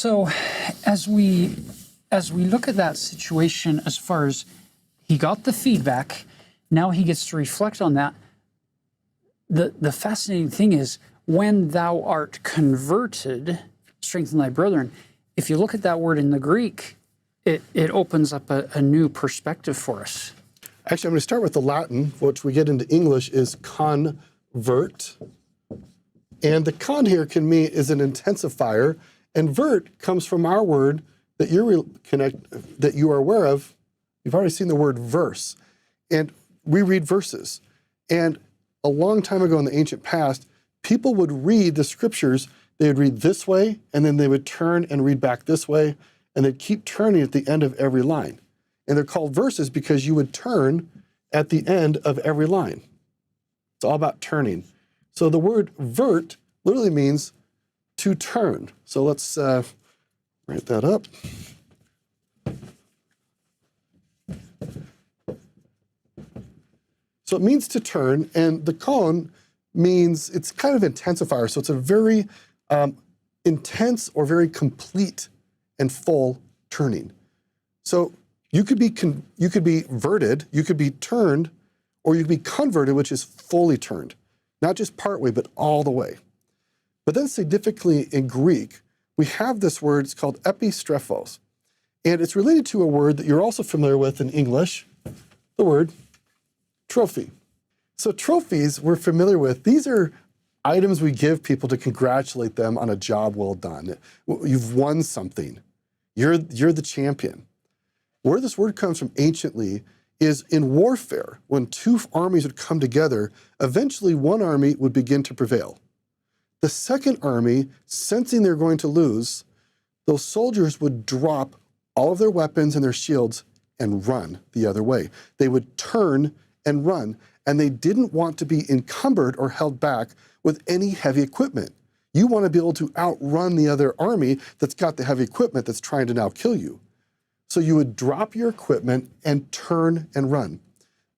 So as we look at that situation, as far as he got the feedback, now he gets to reflect on that. The fascinating thing is, when thou art converted, strengthen thy brethren. If you look at that word in the Greek, it opens up a new perspective for us. Actually, I'm going to start with the Latin, which we get into English is convert. And the con here can mean is an intensifier, and vert comes from our word that that you are aware of. You've already seen the word verse, and we read verses. And a long time ago in the ancient past, people would read the scriptures. They would read this way, and then they would turn and read back this way, and they'd keep turning at the end of every line. And they're called verses because you would turn at the end of every line. It's all about turning. So the word vert literally means to turn. So let's write that up. So it means to turn, and the con means it's kind of intensifier. So it's a very intense or very complete and full turning. So you could be verted, you could be turned, or you could be converted, which is fully turned. Not just partway, but all the way. But then significantly in Greek, we have this word, it's called epistrephes. And it's related to a word that you're also familiar with in English, the word trophy. So trophies we're familiar with. These are items we give people to congratulate them on a job well done. You've won something. You're the champion. Where this word comes from anciently is in warfare, when two armies would come together, eventually one army would begin to prevail. The second army, sensing they're going to lose, those soldiers would drop all of their weapons and their shields and run the other way. They would turn and run, and they didn't want to be encumbered or held back with any heavy equipment. You want to be able to outrun the other army that's got the heavy equipment that's trying to now kill you. So you would drop your equipment and turn and run.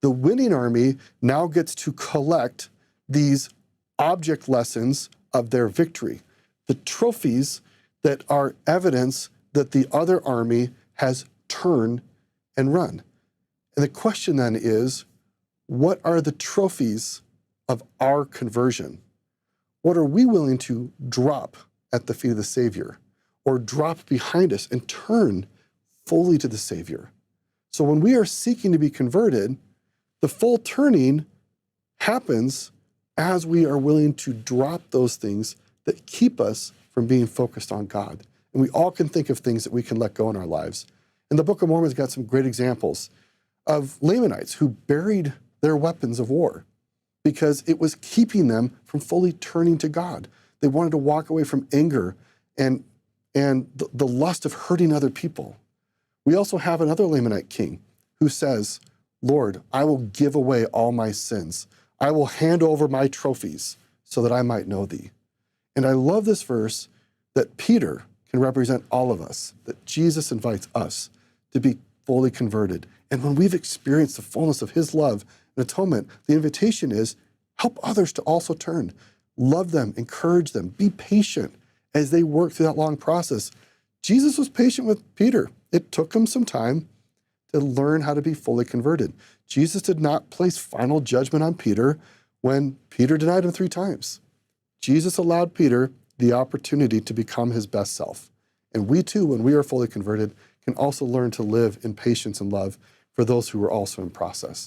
The winning army now gets to collect these object lessons of their victory, the trophies that are evidence that the other army has turned and run. And the question then is, what are the trophies of our conversion? What are we willing to drop at the feet of the Savior, or drop behind us and turn fully to the Savior? So when we are seeking to be converted, the full turning happens as we are willing to drop those things that keep us from being focused on God. And we all can think of things that we can let go in our lives. And the Book of Mormon's got some great examples of Lamanites who buried their weapons of war because it was keeping them from fully turning to God. They wanted to walk away from anger and the lust of hurting other people. We also have another Lamanite king who says, Lord, I will give away all my sins. I will hand over my trophies so that I might know thee. And I love this verse that Peter can represent all of us, that Jesus invites us to be fully converted. And when we've experienced the fullness of his love and atonement, the invitation is help others to also turn. Love them, encourage them, be patient as they work through that long process. Jesus was patient with Peter. It took him some time to learn how to be fully converted. Jesus did not place final judgment on Peter when Peter denied him 3 times. Jesus allowed Peter the opportunity to become his best self. And we too, when we are fully converted, can also learn to live in patience and love for those who are also in process.